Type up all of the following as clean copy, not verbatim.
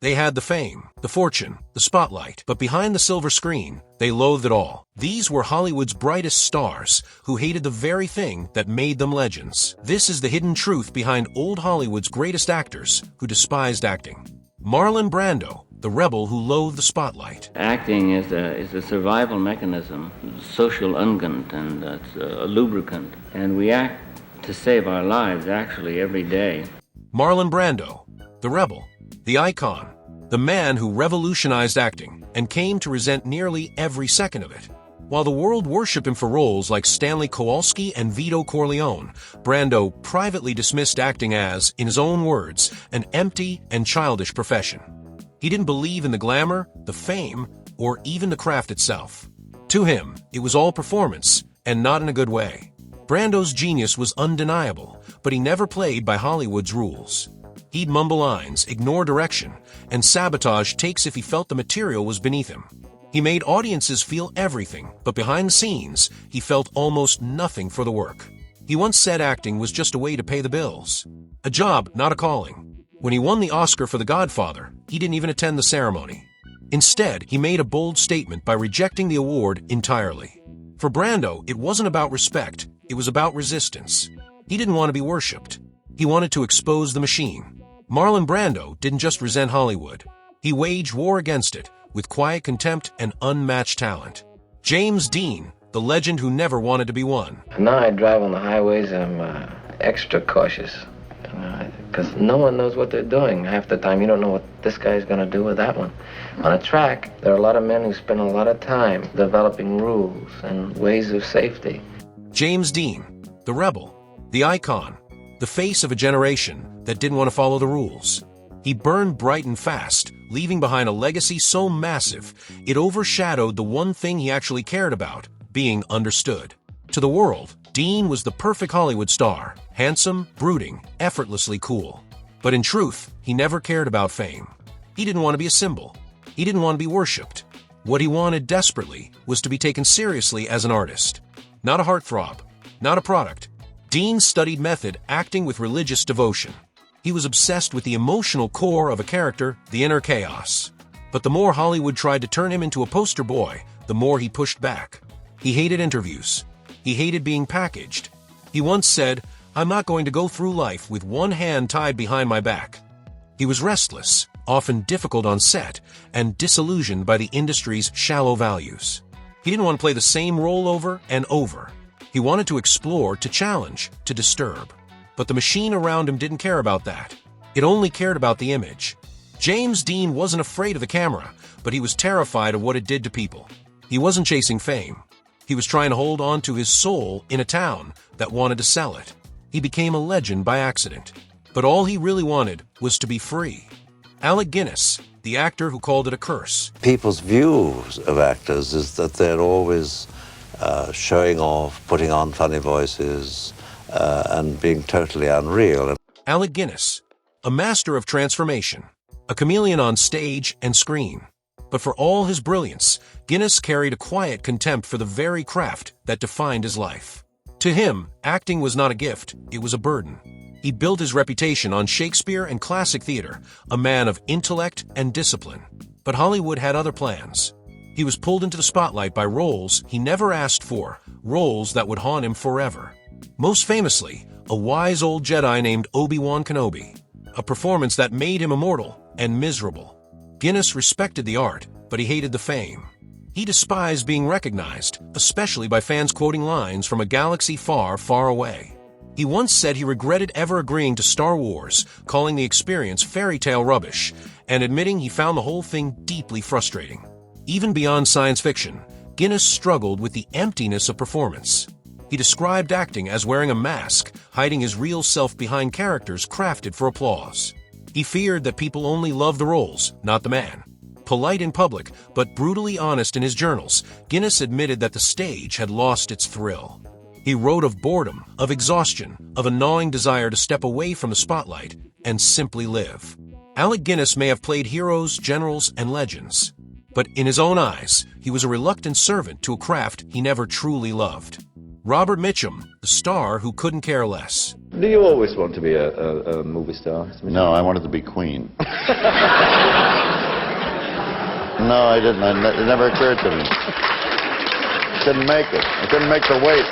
They had the fame, the fortune, the spotlight, but behind the silver screen, they loathed it all. These were Hollywood's brightest stars, who hated the very thing that made them legends. This is the hidden truth behind old Hollywood's greatest actors, who despised acting. Marlon Brando, the rebel who loathed the spotlight. Acting is a survival mechanism, social unguent, and it's a lubricant. And we act to save our lives, actually, every day. Marlon Brando, the rebel, the icon, the man who revolutionized acting and came to resent nearly every second of it. While the world worshipped him for roles like Stanley Kowalski and Vito Corleone, Brando privately dismissed acting as, in his own words, an empty and childish profession. He didn't believe in the glamour, the fame, or even the craft itself. To him, it was all performance, and not in a good way. Brando's genius was undeniable, but he never played by Hollywood's rules. He'd mumble lines, ignore direction, and sabotage takes if he felt the material was beneath him. He made audiences feel everything, but behind the scenes, he felt almost nothing for the work. He once said acting was just a way to pay the bills. A job, not a calling. When he won the Oscar for The Godfather, he didn't even attend the ceremony. Instead, he made a bold statement by rejecting the award entirely. For Brando, it wasn't about respect, it was about resistance. He didn't want to be worshipped. He wanted to expose the machine. Marlon Brando didn't just resent Hollywood. He waged war against it, with quiet contempt and unmatched talent. James Dean, the legend who never wanted to be one. Now I drive on the highways, I'm extra cautious. Because no one knows what they're doing. Half the time you don't know what this guy's going to do with that one. On a track, there are a lot of men who spend a lot of time developing rules and ways of safety. James Dean, the rebel, the icon, the face of a generation that didn't want to follow the rules. He burned bright and fast, leaving behind a legacy so massive, it overshadowed the one thing he actually cared about, being understood. To the world, Dean was the perfect Hollywood star, handsome, brooding, effortlessly cool. But in truth, he never cared about fame. He didn't want to be a symbol. He didn't want to be worshipped. What he wanted desperately was to be taken seriously as an artist. Not a heartthrob, not a product. Dean studied method, acting with religious devotion. He was obsessed with the emotional core of a character, the inner chaos. But the more Hollywood tried to turn him into a poster boy, the more he pushed back. He hated interviews. He hated being packaged. He once said, "I'm not going to go through life with one hand tied behind my back." He was restless, often difficult on set, and disillusioned by the industry's shallow values. He didn't want to play the same role over and over. He wanted to explore, to challenge, to disturb. But the machine around him didn't care about that. It only cared about the image. James Dean wasn't afraid of the camera, but he was terrified of what it did to people. He wasn't chasing fame. He was trying to hold on to his soul in a town that wanted to sell it. He became a legend by accident. But all he really wanted was to be free. Alec Guinness, the actor who called it a curse. People's views of actors is that they're always showing off, putting on funny voices, and being totally unreal. Alec Guinness, a master of transformation, a chameleon on stage and screen. But for all his brilliance, Guinness carried a quiet contempt for the very craft that defined his life. To him, acting was not a gift, it was a burden. He built his reputation on Shakespeare and classic theater, a man of intellect and discipline. But Hollywood had other plans. He was pulled into the spotlight by roles he never asked for, roles that would haunt him forever. Most famously, a wise old Jedi named Obi-Wan Kenobi, a performance that made him immortal and miserable. Guinness respected the art, but he hated the fame. He despised being recognized, especially by fans quoting lines from a galaxy far, far away. He once said he regretted ever agreeing to Star Wars, calling the experience fairy tale rubbish, and admitting he found the whole thing deeply frustrating. Even beyond science fiction, Guinness struggled with the emptiness of performance. He described acting as wearing a mask, hiding his real self behind characters crafted for applause. He feared that people only loved the roles, not the man. Polite in public, but brutally honest in his journals, Guinness admitted that the stage had lost its thrill. He wrote of boredom, of exhaustion, of a gnawing desire to step away from the spotlight and simply live. Alec Guinness may have played heroes, generals, and legends. But in his own eyes, he was a reluctant servant to a craft he never truly loved. Robert Mitchum, the star who couldn't care less. Do you always want to be a movie star? No, I wanted to be Queen. No, I didn't. It never occurred to me. Couldn't make it. I couldn't make the weight.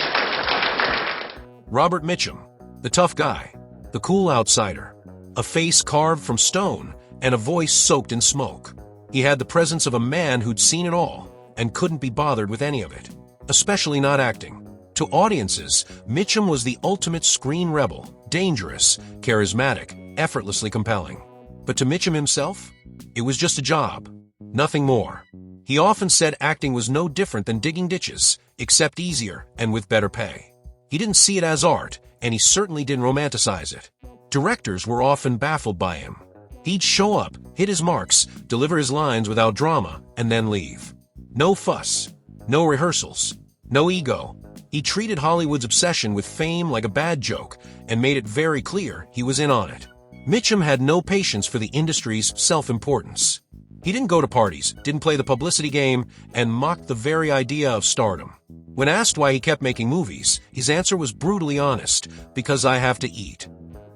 Robert Mitchum, the tough guy, the cool outsider, a face carved from stone and a voice soaked in smoke. He had the presence of a man who'd seen it all and couldn't be bothered with any of it, especially not acting. To audiences, Mitchum was the ultimate screen rebel, dangerous, charismatic, effortlessly compelling. But to Mitchum himself, it was just a job, nothing more. He often said acting was no different than digging ditches, except easier and with better pay. He didn't see it as art, and he certainly didn't romanticize it. Directors were often baffled by him. He'd show up, hit his marks, deliver his lines without drama, and then leave. No fuss, no rehearsals, no ego. He treated Hollywood's obsession with fame like a bad joke and made it very clear he was in on it. Mitchum had no patience for the industry's self-importance. He didn't go to parties, didn't play the publicity game, and mocked the very idea of stardom. When asked why he kept making movies, his answer was brutally honest, because I have to eat.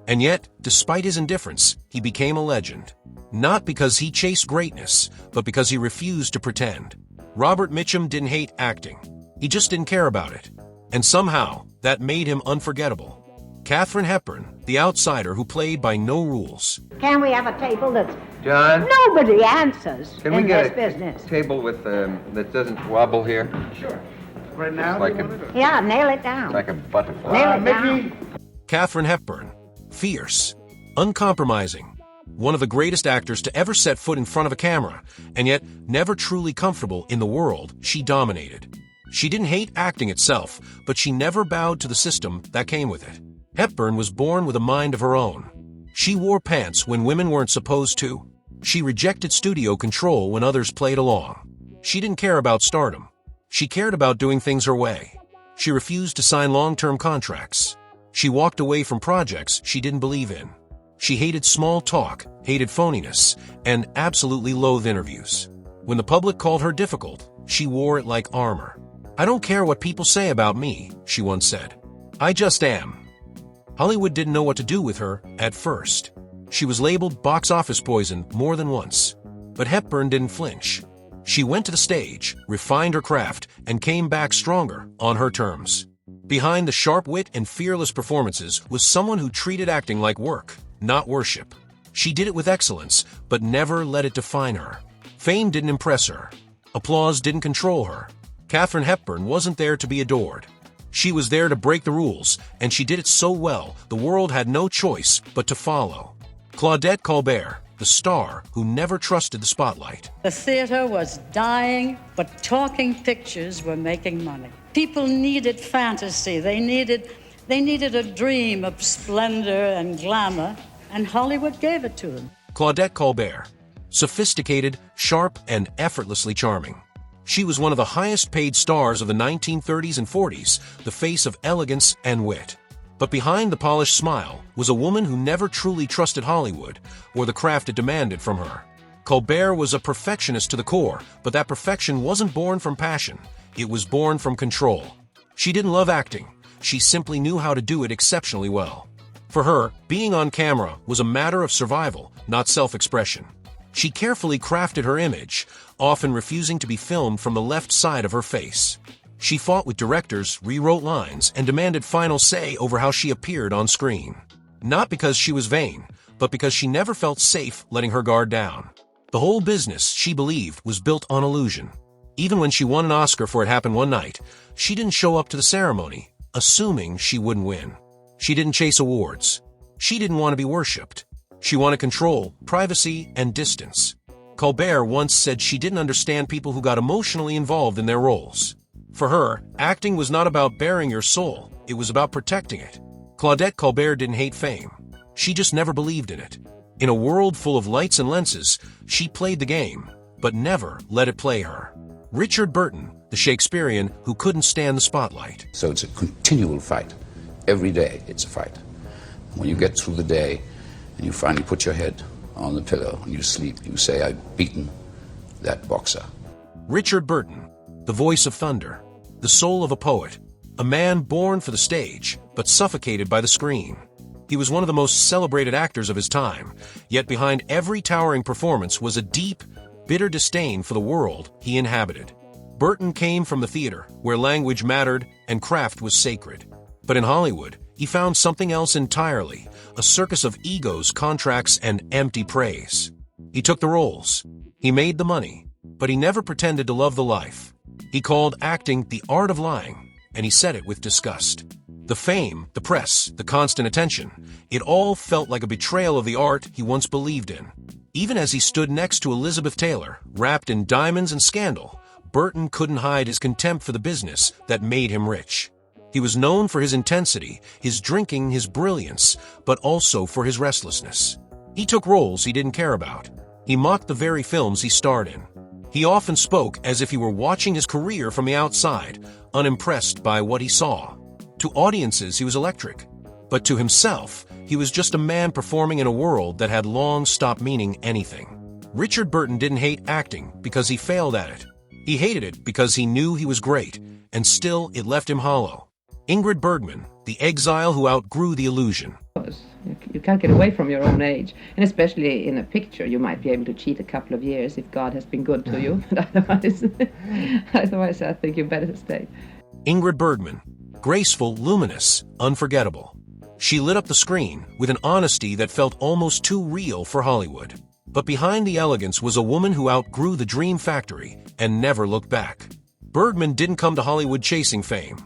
And yet, despite his indifference, he became a legend. Not because he chased greatness, but because he refused to pretend. Robert Mitchum didn't hate acting. He just didn't care about it. And somehow, that made him unforgettable. Katharine Hepburn, the outsider who played by no rules. Can we have a table that's... John? Nobody answers Can we in get this a business. table with that doesn't wobble here? Sure. Right now? It's like Yeah, nail it down. like a butterfly. Nail it down. Katharine Hepburn, fierce, uncompromising, one of the greatest actors to ever set foot in front of a camera, and yet never truly comfortable in the world she dominated. She didn't hate acting itself, but she never bowed to the system that came with it. Hepburn was born with a mind of her own. She wore pants when women weren't supposed to. She rejected studio control when others played along. She didn't care about stardom. She cared about doing things her way. She refused to sign long-term contracts. She walked away from projects she didn't believe in. She hated small talk, hated phoniness, and absolutely loathed interviews. When the public called her difficult, she wore it like armor. "I don't care what people say about me," she once said. "I just am." Hollywood didn't know what to do with her at first. She was labeled box office poison more than once. But Hepburn didn't flinch. She went to the stage, refined her craft, and came back stronger on her terms. Behind the sharp wit and fearless performances was someone who treated acting like work, not worship. She did it with excellence, but never let it define her. Fame didn't impress her. Applause didn't control her. Katharine Hepburn wasn't there to be adored. She was there to break the rules, and she did it so well the world had no choice but to follow. Claudette Colbert, the star who never trusted the spotlight. The theater was dying, but talking pictures were making money. People needed fantasy. They needed a dream of splendor and glamour, and Hollywood gave it to them. Claudette Colbert, sophisticated, sharp, and effortlessly charming. She was one of the highest-paid stars of the 1930s and 40s, the face of elegance and wit. But behind the polished smile was a woman who never truly trusted Hollywood or the craft it demanded from her. Colbert was a perfectionist to the core, but that perfection wasn't born from passion. It was born from control. She didn't love acting. She simply knew how to do it exceptionally well. For her, being on camera was a matter of survival, not self-expression. She carefully crafted her image, often refusing to be filmed from the left side of her face. She fought with directors, rewrote lines, and demanded final say over how she appeared on screen. Not because she was vain, but because she never felt safe letting her guard down. The whole business, she believed, was built on illusion. Even when she won an Oscar for It Happened One Night, she didn't show up to the ceremony, assuming she wouldn't win. She didn't chase awards. She didn't want to be worshipped. She wanted control, privacy, and distance. Colbert once said she didn't understand people who got emotionally involved in their roles. For her, acting was not about bearing your soul, it was about protecting it. Claudette Colbert didn't hate fame. She just never believed in it. In a world full of lights and lenses, she played the game, but never let it play her. Richard Burton, the Shakespearean who couldn't stand the spotlight. So it's a continual fight. Every day it's a fight. When you get through the day and you finally put your head on the pillow and you sleep, you say, "I've beaten that boxer." Richard Burton, the voice of thunder, the soul of a poet, a man born for the stage, but suffocated by the screen. He was one of the most celebrated actors of his time, yet behind every towering performance was a deep, bitter disdain for the world he inhabited. Burton came from the theater, where language mattered and craft was sacred. But in Hollywood, he found something else entirely, a circus of egos, contracts, and empty praise. He took the roles. He made the money. But he never pretended to love the life. He called acting the art of lying, and he said it with disgust. The fame, the press, the constant attention, it all felt like a betrayal of the art he once believed in. Even as he stood next to Elizabeth Taylor, wrapped in diamonds and scandal, Burton couldn't hide his contempt for the business that made him rich. He was known for his intensity, his drinking, his brilliance, but also for his restlessness. He took roles he didn't care about. He mocked the very films he starred in. He often spoke as if he were watching his career from the outside, unimpressed by what he saw. To audiences, he was electric. But to himself, he was just a man performing in a world that had long stopped meaning anything. Richard Burton didn't hate acting because he failed at it. He hated it because he knew he was great, and still it left him hollow. Ingrid Bergman, the exile who outgrew the illusion. You can't get away from your own age. And especially in a picture, you might be able to cheat a couple of years if God has been good to you. But otherwise, I think you better stay. Ingrid Bergman, graceful, luminous, unforgettable. She lit up the screen with an honesty that felt almost too real for Hollywood. But behind the elegance was a woman who outgrew the dream factory and never looked back. Bergman didn't come to Hollywood chasing fame.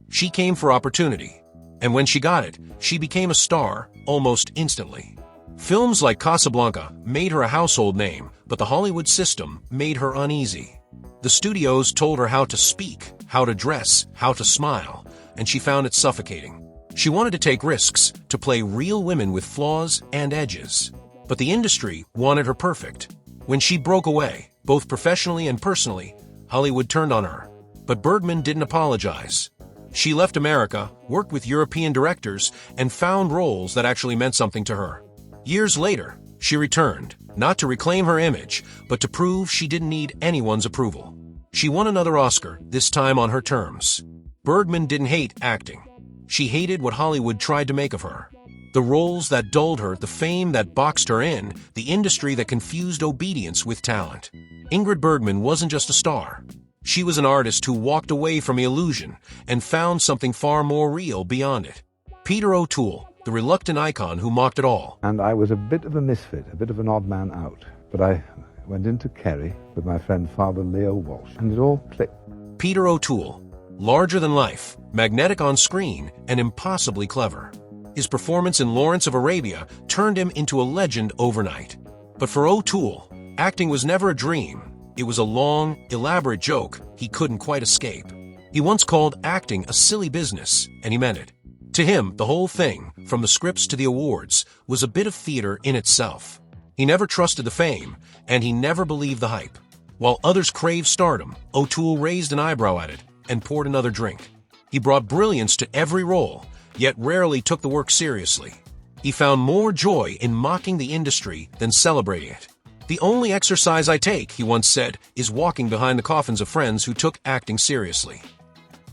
She came for opportunity. And when she got it, she became a star almost instantly. Films like Casablanca made her a household name, but the Hollywood system made her uneasy. The studios told her how to speak, how to dress, how to smile, and she found it suffocating. She wanted to take risks, to play real women with flaws and edges. But the industry wanted her perfect. When she broke away, both professionally and personally, Hollywood turned on her. But Bergman didn't apologize. She left America, worked with European directors, and found roles that actually meant something to her. Years later, she returned, not to reclaim her image, but to prove she didn't need anyone's approval. She won another Oscar, this time on her terms. Bergman didn't hate acting. She hated what Hollywood tried to make of her. The roles that dulled her, the fame that boxed her in, the industry that confused obedience with talent. Ingrid Bergman wasn't just a star. She was an artist who walked away from the illusion and found something far more real beyond it. Peter O'Toole, the reluctant icon who mocked it all. And I was a bit of a misfit, a bit of an odd man out. But I went into Kerry with my friend Father Leo Walsh, and it all clicked. Peter O'Toole, larger than life, magnetic on screen, and impossibly clever. His performance in Lawrence of Arabia turned him into a legend overnight. But for O'Toole, acting was never a dream. It was a long, elaborate joke he couldn't quite escape. He once called acting a silly business, and he meant it. To him, the whole thing, from the scripts to the awards, was a bit of theater in itself. He never trusted the fame, and he never believed the hype. While others craved stardom, O'Toole raised an eyebrow at it and poured another drink. He brought brilliance to every role, yet rarely took the work seriously. He found more joy in mocking the industry than celebrating it. The only exercise I take, he once said, is walking behind the coffins of friends who took acting seriously.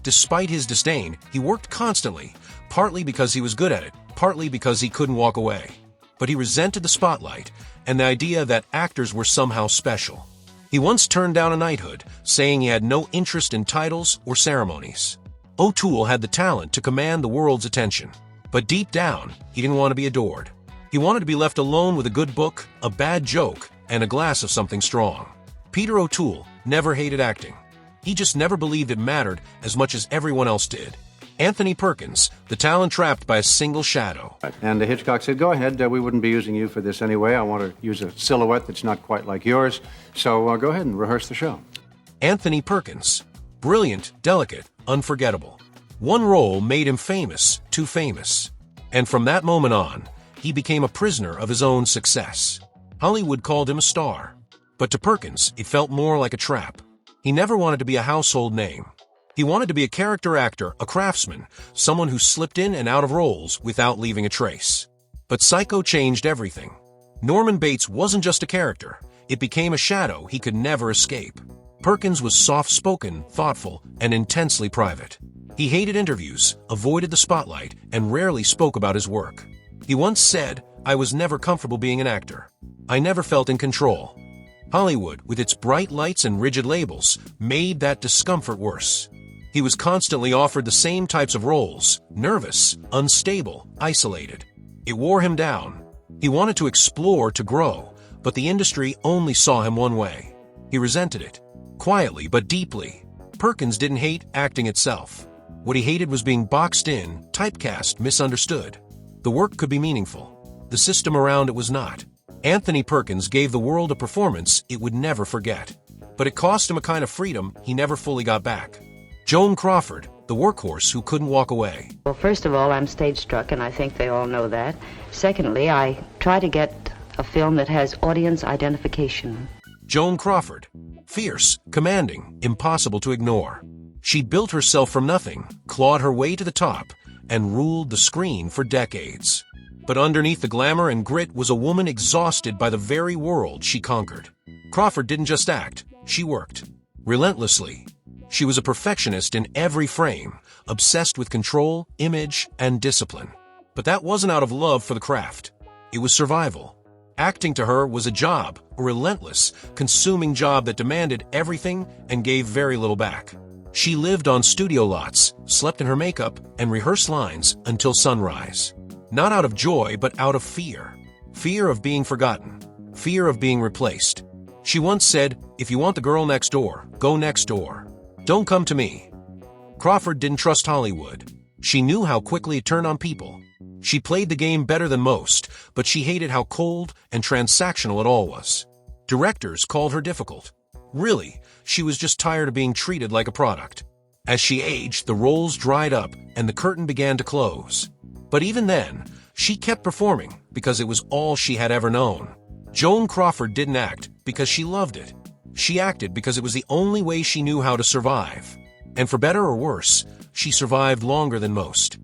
Despite his disdain, he worked constantly, partly because he was good at it, partly because he couldn't walk away. But he resented the spotlight and the idea that actors were somehow special. He once turned down a knighthood, saying he had no interest in titles or ceremonies. O'Toole had the talent to command the world's attention. But deep down, he didn't want to be adored. He wanted to be left alone with a good book, a bad joke, and a glass of something strong. Peter O'Toole never hated acting. He just never believed it mattered as much as everyone else did. Anthony Perkins, the talent trapped by a single shadow. And Hitchcock said, go ahead, we wouldn't be using you for this anyway. I want to use a silhouette that's not quite like yours, so go ahead and rehearse the show. Anthony Perkins, brilliant, delicate, unforgettable. One role made him famous, too famous. And from that moment on, he became a prisoner of his own success. Hollywood called him a star. But to Perkins, it felt more like a trap. He never wanted to be a household name. He wanted to be a character actor, a craftsman, someone who slipped in and out of roles without leaving a trace. But Psycho changed everything. Norman Bates wasn't just a character. It became a shadow he could never escape. Perkins was soft-spoken, thoughtful, and intensely private. He hated interviews, avoided the spotlight, and rarely spoke about his work. He once said, "I was never comfortable being an actor. I never felt in control." Hollywood, with its bright lights and rigid labels, made that discomfort worse. He was constantly offered the same types of roles, nervous, unstable, isolated. It wore him down. He wanted to explore, to grow, but the industry only saw him one way. He resented it, quietly but deeply. Perkins didn't hate acting itself. What he hated was being boxed in, typecast, misunderstood. The work could be meaningful. The system around it was not. Anthony Perkins gave the world a performance it would never forget. But it cost him a kind of freedom he never fully got back. Joan Crawford, the workhorse who couldn't walk away. Well, first of all, I'm stage struck, and I think they all know that. Secondly, I try to get a film that has audience identification. Joan Crawford, fierce, commanding, impossible to ignore. She built herself from nothing, clawed her way to the top, and ruled the screen for decades. But underneath the glamour and grit was a woman exhausted by the very world she conquered. Crawford didn't just act, she worked. Relentlessly. She was a perfectionist in every frame, obsessed with control, image, and discipline. But that wasn't out of love for the craft. It was survival. Acting to her was a job, a relentless, consuming job that demanded everything and gave very little back. She lived on studio lots, slept in her makeup, and rehearsed lines until sunrise. Not out of joy, but out of fear. Fear of being forgotten. Fear of being replaced. She once said, "If you want the girl next door, go next door. Don't come to me." Crawford didn't trust Hollywood. She knew how quickly it turned on people. She played the game better than most, but she hated how cold and transactional it all was. Directors called her difficult. Really, she was just tired of being treated like a product. As she aged, the roles dried up and the curtain began to close. But even then, she kept performing because it was all she had ever known. Joan Crawford didn't act because she loved it. She acted because it was the only way she knew how to survive. And for better or worse, she survived longer than most.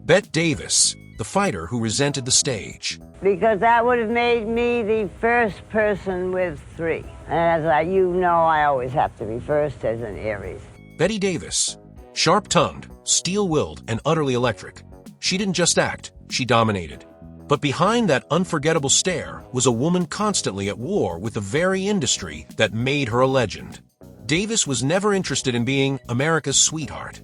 Bette Davis, the fighter who resented the stage. Because that would have made me the first person with 3. And as you know, I always have to be first as an Aries. Bette Davis, sharp-tongued, steel-willed, and utterly electric. She didn't just act, she dominated. But behind that unforgettable stare was a woman constantly at war with the very industry that made her a legend. Davis was never interested in being America's sweetheart.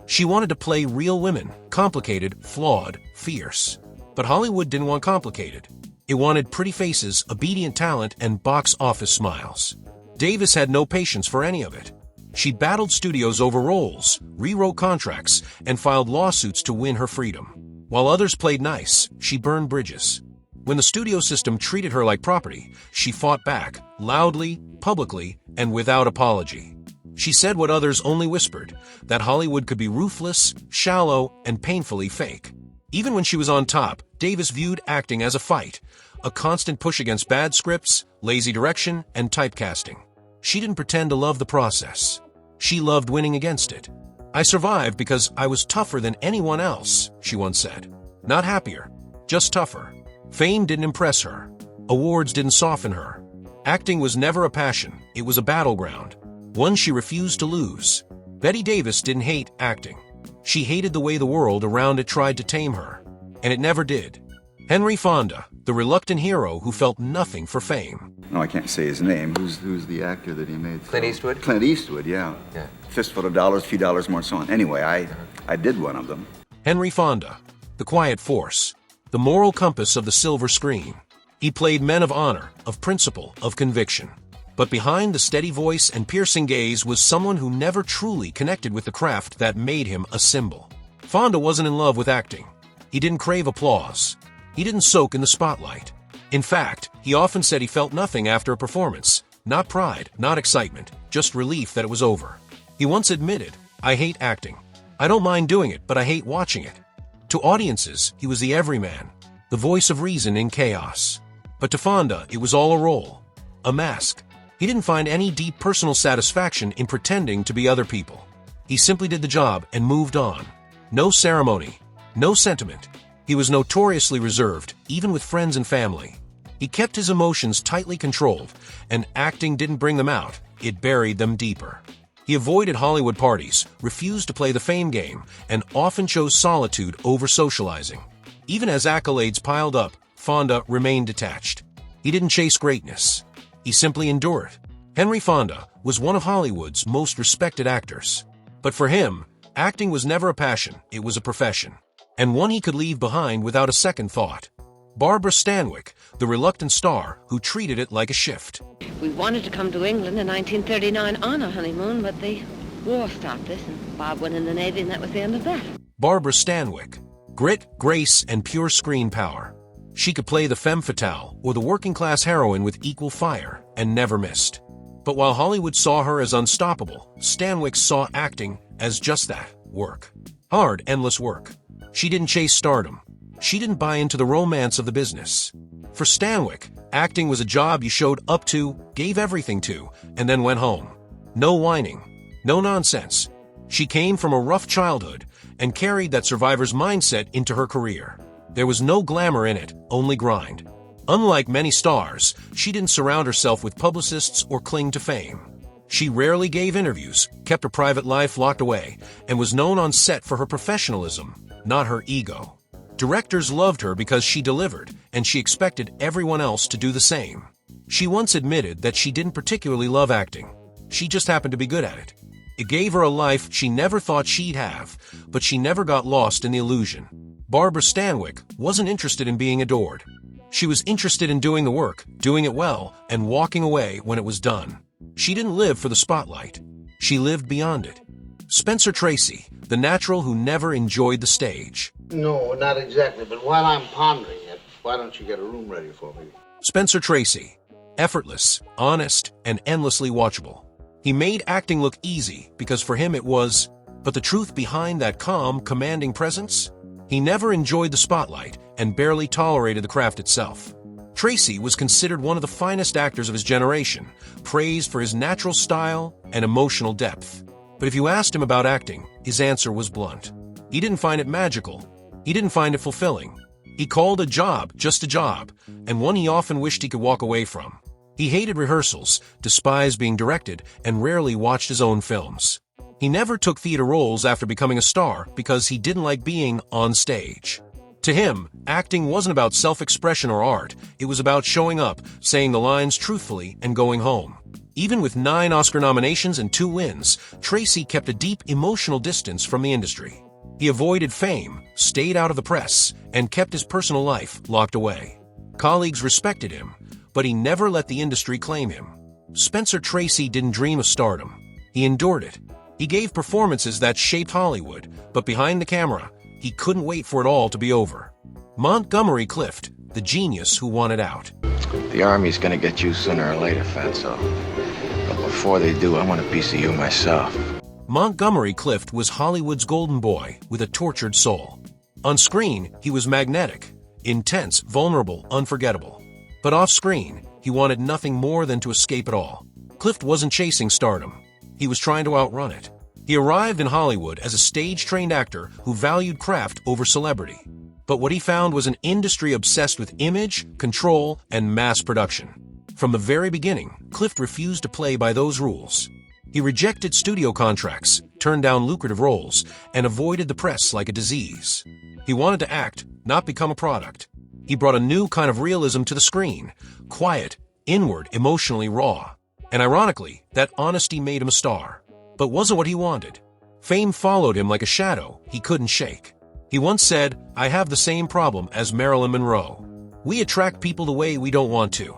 She wanted to play real women, complicated, flawed, fierce. But Hollywood didn't want complicated. It wanted pretty faces, obedient talent, and box office smiles. Davis had no patience for any of it. She battled studios over roles, rewrote contracts, and filed lawsuits to win her freedom. While others played nice, she burned bridges. When the studio system treated her like property, she fought back, loudly, publicly, and without apology. She said what others only whispered, that Hollywood could be ruthless, shallow, and painfully fake. Even when she was on top, Davis viewed acting as a fight, a constant push against bad scripts, lazy direction, and typecasting. She didn't pretend to love the process. She loved winning against it. "I survived because I was tougher than anyone else," she once said. Not happier, just tougher. Fame didn't impress her. Awards didn't soften her. Acting was never a passion, it was a battleground, one she refused to lose. Bette Davis didn't hate acting. She hated the way the world around it tried to tame her. And it never did. Henry Fonda, the reluctant hero who felt nothing for fame. No, I can't say his name. Who's the actor that he made? Clint Eastwood? Clint Eastwood, yeah. Fistful of dollars, few dollars more, and so on. Anyway, I did one of them. Henry Fonda, the quiet force, the moral compass of the silver screen. He played men of honor, of principle, of conviction. But behind the steady voice and piercing gaze was someone who never truly connected with the craft that made him a symbol. Fonda wasn't in love with acting. He didn't crave applause. He didn't soak in the spotlight. In fact, he often said he felt nothing after a performance. Not pride, not excitement, just relief that it was over. He once admitted, "I hate acting. I don't mind doing it, but I hate watching it." To audiences, he was the everyman, the voice of reason in chaos. But to Fonda, it was all a role, a mask. He didn't find any deep personal satisfaction in pretending to be other people. He simply did the job and moved on. No ceremony, no sentiment. He was notoriously reserved, even with friends and family. He kept his emotions tightly controlled, and acting didn't bring them out, it buried them deeper. He avoided Hollywood parties, refused to play the fame game, and often chose solitude over socializing. Even as accolades piled up, Fonda remained detached. He didn't chase greatness. He simply endured. Henry Fonda was one of Hollywood's most respected actors. But for him, acting was never a passion, it was a profession, and one he could leave behind without a second thought. Barbara Stanwyck, the reluctant star who treated it like a shift. We wanted to come to England in 1939 on a honeymoon, but the war stopped us, and Bob went in the Navy, and that was the end of that. Barbara Stanwyck. Grit, grace, and pure screen power. She could play the femme fatale or the working-class heroine with equal fire, and never missed. But while Hollywood saw her as unstoppable, Stanwyck saw acting as just that, work. Hard, endless work. She didn't chase stardom. She didn't buy into the romance of the business. For Stanwyck, acting was a job you showed up to, gave everything to, and then went home. No whining. No nonsense. She came from a rough childhood and carried that survivor's mindset into her career. There was no glamour in it, only grind. Unlike many stars, she didn't surround herself with publicists or cling to fame. She rarely gave interviews, kept her private life locked away, and was known on set for her professionalism, not her ego. Directors loved her because she delivered, and she expected everyone else to do the same. She once admitted that she didn't particularly love acting. She just happened to be good at it. It gave her a life she never thought she'd have, but she never got lost in the illusion. Barbara Stanwyck wasn't interested in being adored. She was interested in doing the work, doing it well, and walking away when it was done. She didn't live for the spotlight. She lived beyond it. Spencer Tracy, the natural who never enjoyed the stage. No, not exactly, but while I'm pondering it, why don't you get a room ready for me? Spencer Tracy, effortless, honest, and endlessly watchable. He made acting look easy because for him it was, but the truth behind that calm, commanding presence? He never enjoyed the spotlight and barely tolerated the craft itself. Tracy was considered one of the finest actors of his generation, praised for his natural style and emotional depth. But if you asked him about acting, his answer was blunt. He didn't find it magical. He didn't find it fulfilling. He called a job just a job, and one he often wished he could walk away from. He hated rehearsals, despised being directed, and rarely watched his own films. He never took theater roles after becoming a star because he didn't like being on stage. To him, acting wasn't about self-expression or art. It was about showing up, saying the lines truthfully, and going home. Even with 9 Oscar nominations and 2 wins, Tracy kept a deep emotional distance from the industry. He avoided fame, stayed out of the press, and kept his personal life locked away. Colleagues respected him, but he never let the industry claim him. Spencer Tracy didn't dream of stardom. He endured it. He gave performances that shaped Hollywood, but behind the camera, he couldn't wait for it all to be over. Montgomery Clift, the genius who wanted out. The Army's gonna get you sooner or later, Fatso. But before they do, I want a piece of you myself. Montgomery Clift was Hollywood's golden boy with a tortured soul. On screen, he was magnetic, intense, vulnerable, unforgettable. But off-screen, he wanted nothing more than to escape it all. Clift wasn't chasing stardom. He was trying to outrun it. He arrived in Hollywood as a stage-trained actor who valued craft over celebrity. But what he found was an industry obsessed with image, control, and mass production. From the very beginning, Clift refused to play by those rules. He rejected studio contracts, turned down lucrative roles, and avoided the press like a disease. He wanted to act, not become a product. He brought a new kind of realism to the screen, quiet, inward, emotionally raw. And ironically, that honesty made him a star. But wasn't what he wanted. Fame followed him like a shadow he couldn't shake. He once said, "I have the same problem as Marilyn Monroe. We attract people the way we don't want to."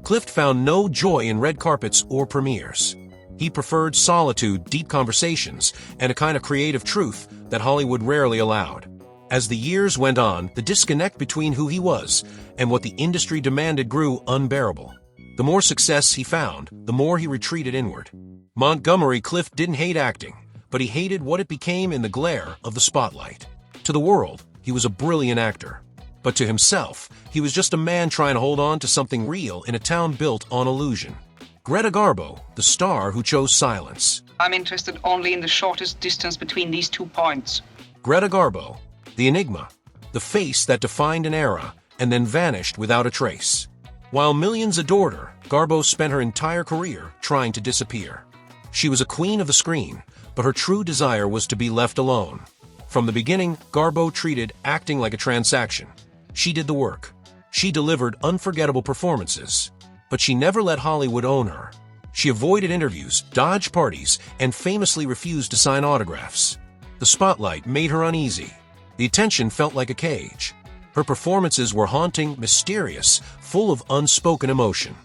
Clift found no joy in red carpets or premieres. He preferred solitude, deep conversations, and a kind of creative truth that Hollywood rarely allowed. As the years went on, the disconnect between who he was and what the industry demanded grew unbearable. The more success he found, the more he retreated inward. Montgomery Clift didn't hate acting, but he hated what it became in the glare of the spotlight. To the world, he was a brilliant actor. But to himself, he was just a man trying to hold on to something real in a town built on illusion. Greta Garbo, the star who chose silence. I'm interested only in the shortest distance between these 2 points. Greta Garbo, the enigma, the face that defined an era and then vanished without a trace. While millions adored her, Garbo spent her entire career trying to disappear. She was a queen of the screen, but her true desire was to be left alone. From the beginning, Garbo treated acting like a transaction. She did the work. She delivered unforgettable performances. But she never let Hollywood own her. She avoided interviews, dodged parties, and famously refused to sign autographs. The spotlight made her uneasy. The attention felt like a cage. Her performances were haunting, mysterious, full of unspoken emotion.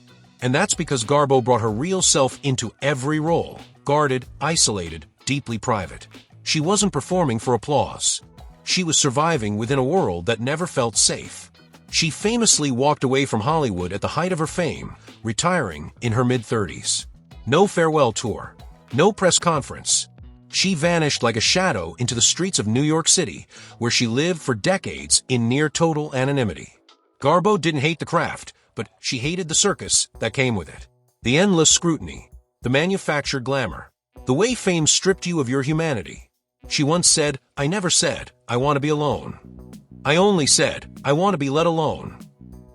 And that's because Garbo brought her real self into every role, guarded, isolated, deeply private. She wasn't performing for applause. She was surviving within a world that never felt safe. She famously walked away from Hollywood at the height of her fame, retiring in her mid-30s. No farewell tour. No press conference. She vanished like a shadow into the streets of New York City, where she lived for decades in near-total anonymity. Garbo didn't hate the craft, but she hated the circus that came with it. The endless scrutiny. The manufactured glamour. The way fame stripped you of your humanity. She once said, "I never said, I want to be alone. I only said, I want to be let alone."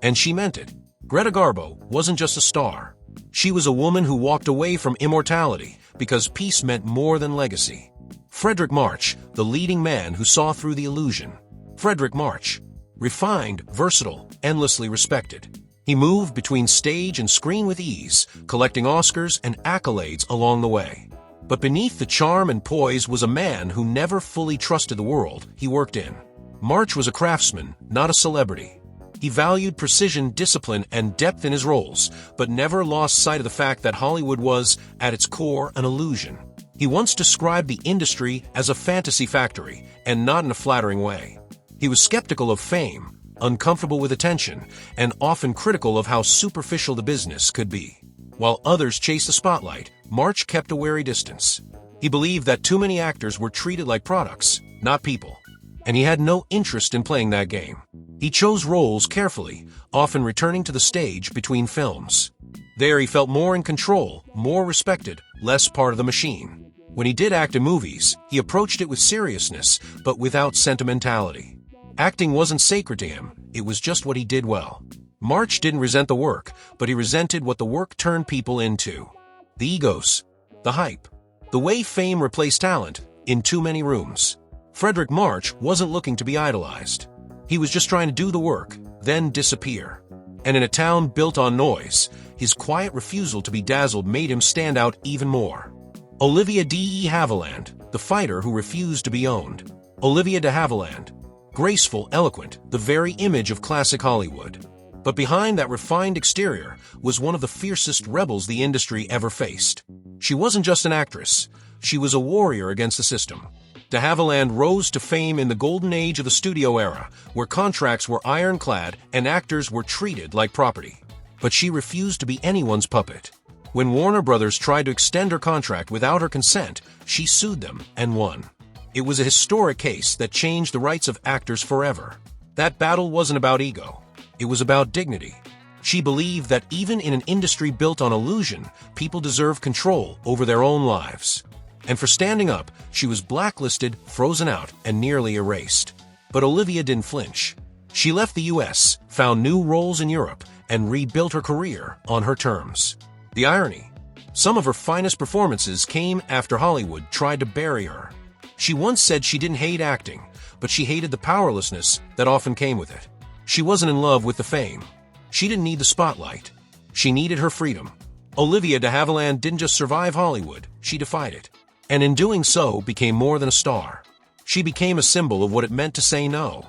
And she meant it. Greta Garbo wasn't just a star. She was a woman who walked away from immortality because peace meant more than legacy. Frederick March, the leading man who saw through the illusion. Frederick March. Refined, versatile, endlessly respected. He moved between stage and screen with ease, collecting Oscars and accolades along the way. But beneath the charm and poise was a man who never fully trusted the world he worked in. March was a craftsman, not a celebrity. He valued precision, discipline, and depth in his roles, but never lost sight of the fact that Hollywood was, at its core, an illusion. He once described the industry as a fantasy factory, and not in a flattering way. He was skeptical of fame, uncomfortable with attention, and often critical of how superficial the business could be. While others chased the spotlight, March kept a wary distance. He believed that too many actors were treated like products, not people. And he had no interest in playing that game. He chose roles carefully, often returning to the stage between films. There he felt more in control, more respected, less part of the machine. When he did act in movies, he approached it with seriousness, but without sentimentality. Acting wasn't sacred to him, it was just what he did well. March didn't resent the work, but he resented what the work turned people into. The egos, the hype, the way fame replaced talent in too many rooms. Frederick March wasn't looking to be idolized. He was just trying to do the work, then disappear. And in a town built on noise, his quiet refusal to be dazzled made him stand out even more. Olivia de Havilland, the fighter who refused to be owned. Olivia de Havilland. Graceful, eloquent, the very image of classic Hollywood. But behind that refined exterior was one of the fiercest rebels the industry ever faced. She wasn't just an actress. She was a warrior against the system. De Havilland rose to fame in the golden age of the studio era, where contracts were ironclad and actors were treated like property. But she refused to be anyone's puppet. When Warner Brothers tried to extend her contract without her consent, she sued them and won. It was a historic case that changed the rights of actors forever. That battle wasn't about ego. It was about dignity. She believed that even in an industry built on illusion, people deserve control over their own lives. And for standing up, she was blacklisted, frozen out, and nearly erased. But Olivia didn't flinch. She left the U.S., found new roles in Europe, and rebuilt her career on her terms. The irony: some of her finest performances came after Hollywood tried to bury her. She once said she didn't hate acting, but she hated the powerlessness that often came with it. She wasn't in love with the fame. She didn't need the spotlight. She needed her freedom. Olivia de Havilland didn't just survive Hollywood, she defied it. And in doing so became more than a star. She became a symbol of what it meant to say no.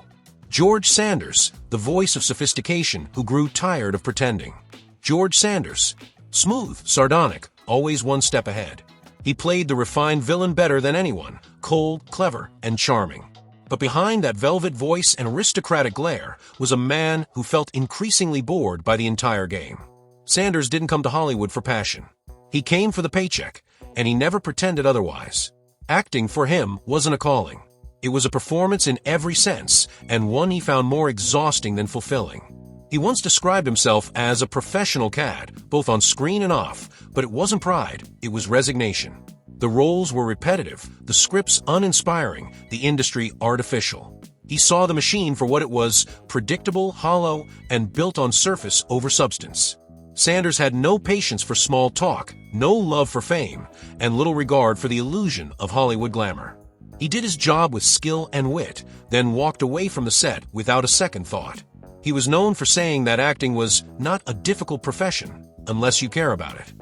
George Sanders, the voice of sophistication who grew tired of pretending. George Sanders. Smooth, sardonic, always one step ahead. He played the refined villain better than anyone, cold, clever, and charming. But behind that velvet voice and aristocratic glare was a man who felt increasingly bored by the entire game. Sanders didn't come to Hollywood for passion. He came for the paycheck, and he never pretended otherwise. Acting for him wasn't a calling. It was a performance in every sense, and one he found more exhausting than fulfilling. He once described himself as a professional cad, both on screen and off, but it wasn't pride, it was resignation. The roles were repetitive, the scripts uninspiring, the industry artificial. He saw the machine for what it was: predictable, hollow, and built on surface over substance. Sanders had no patience for small talk, no love for fame, and little regard for the illusion of Hollywood glamour. He did his job with skill and wit, then walked away from the set without a second thought. He was known for saying that acting was not a difficult profession, unless you care about it.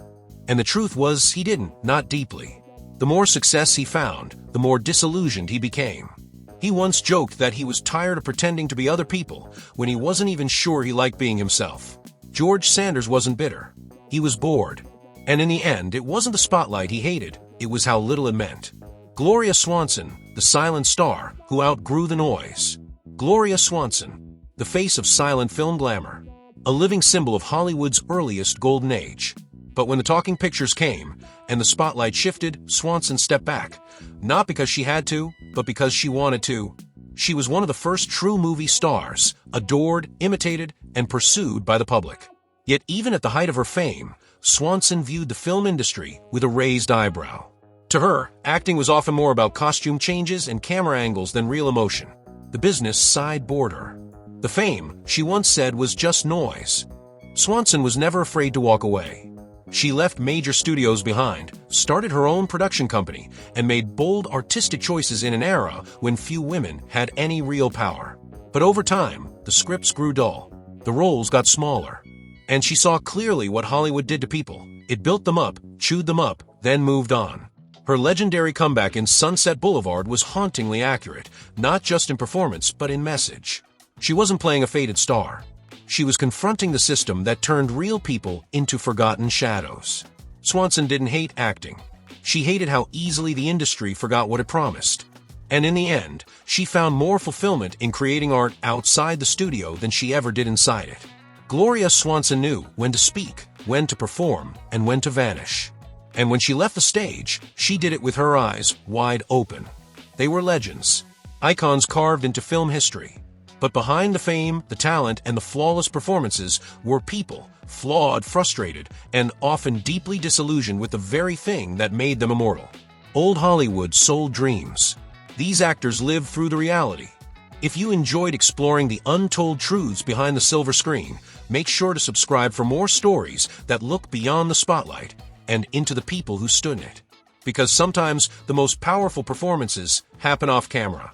And the truth was he didn't, not deeply. The more success he found, the more disillusioned he became. He once joked that he was tired of pretending to be other people when he wasn't even sure he liked being himself. George Sanders wasn't bitter. He was bored. And in the end, it wasn't the spotlight he hated, it was how little it meant. Gloria Swanson, the silent star who outgrew the noise. Gloria Swanson, the face of silent film glamour, a living symbol of Hollywood's earliest golden age. But when the talking pictures came and the spotlight shifted, Swanson stepped back, not because she had to, but because she wanted to. She was one of the first true movie stars, adored, imitated, and pursued by the public. Yet even at the height of her fame, Swanson viewed the film industry with a raised eyebrow. To her, acting was often more about costume changes and camera angles than real emotion. The business side bored her. The fame, she once said, was just noise. Swanson was never afraid to walk away. She left major studios behind, started her own production company, and made bold artistic choices in an era when few women had any real power. But over time, the scripts grew dull. The roles got smaller. And she saw clearly what Hollywood did to people. It built them up, chewed them up, then moved on. Her legendary comeback in Sunset Boulevard was hauntingly accurate, not just in performance, but in message. She wasn't playing a faded star. She was confronting the system that turned real people into forgotten shadows. Swanson didn't hate acting. She hated how easily the industry forgot what it promised. And in the end, she found more fulfillment in creating art outside the studio than she ever did inside it. Gloria Swanson knew when to speak, when to perform, and when to vanish. And when she left the stage, she did it with her eyes wide open. They were legends, icons carved into film history. But behind the fame, the talent, and the flawless performances were people, flawed, frustrated, and often deeply disillusioned with the very thing that made them immortal. Old Hollywood sold dreams. These actors lived through the reality. If you enjoyed exploring the untold truths behind the silver screen, make sure to subscribe for more stories that look beyond the spotlight and into the people who stood in it. Because sometimes the most powerful performances happen off camera.